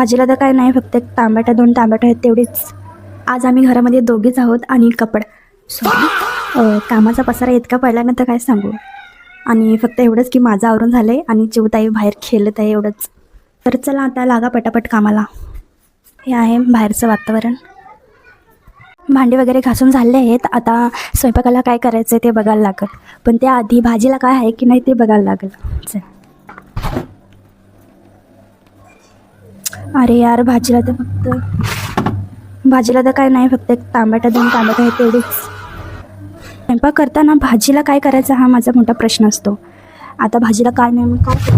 भाजीला तर काय नाही, फक्त एक टमाटा 2 टमाटे आहेत तेवढेच. आज आम्ही घरामध्ये दोघीच आहोत आणि कामाचा पसारा इतका पडला ना तर काय सांगू. आणि फक्त एवढंच की माझं आवरून झालं आहे आणि चिवताई बाहेर खेळत आहे एवढंच. तर चला आता लागा पटापट कामाला. हे आहे बाहेरचं वातावरण. भांडी वगैरे घासून झाले आहेत. आता स्वयंपाकाला काय करायचं आहे ते बघायला लागेल, पण त्याआधी भाजीला काय आहे की नाही ते बघायला लागेल. चल. अरे यार, भाजीला तर काय नाही, फक्त एक टमाटा 2 टमाटे आहेत तेवढेच. स्वयंपाक करताना भाजीला काय करायचं हा माझा मोठा प्रश्न असतो. आता भाजीला काय नाही मग काय करू?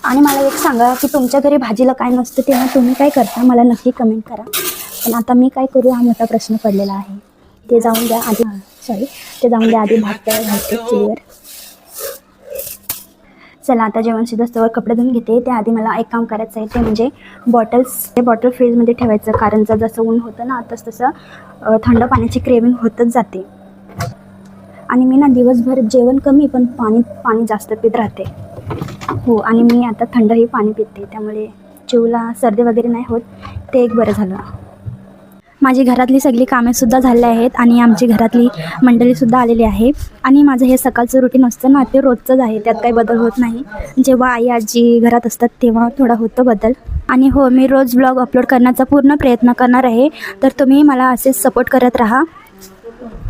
आणि मला एक सांगा की तुमच्या घरी भाजीला काय नसतं तेव्हा तुम्ही काय करता, मला नक्की कमेंट करा. पण आता मी काय करू हा मोठा प्रश्न पडलेला आहे. ते जाऊन द्या आधी भात घालते चुलीवर. चला आता जेवण शिजस्तवर कपडे धुवून घेते. त्याआधी मला एक काम करायचं आहे, ते म्हणजे बॉटल फ्रीजमध्ये ठेवायचं. कारण जसं ऊन होतं ना तसं थंड पाण्याची क्रेविंग होतच जाते. आणि मी ना दिवसभर जेवण कमी पण पाणी जास्त पित राहते. हो, आणि मी आता थंडही पाणी पिते, त्यामुळे चिवला सर्दी वगैरे नाही होत, ते एक बरं झालं. माझी घरातली सगळी कामेसुद्धा झाले आहेत आणि आमची घरातली मंडळीसुद्धा आलेली आहे. आणि माझं हे सकाळचं रुटीन असतं ना ते रोजचंच आहे, त्यात काही बदल होत नाही. जेव्हा आई आजी घरात असतात तेव्हा थोडा होतो बदल. आणि हो, मी रोज ब्लॉग अपलोड करण्याचा पूर्ण प्रयत्न करणार आहे, तर तुम्ही मला असेच सपोर्ट करत राहा.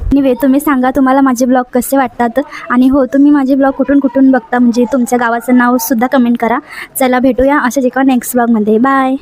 आणि तुम्ही सांगा तुम्हाला माझे ब्लॉग कसे वाटतात. आणि हो, तुम्ही माझे ब्लॉग कुठून बघता, म्हणजे तुमच्या गावाचं नावसुद्धा कमेंट करा. चला भेटूया अशाच एका नेक्स्ट ब्लॉगमध्ये. बाय.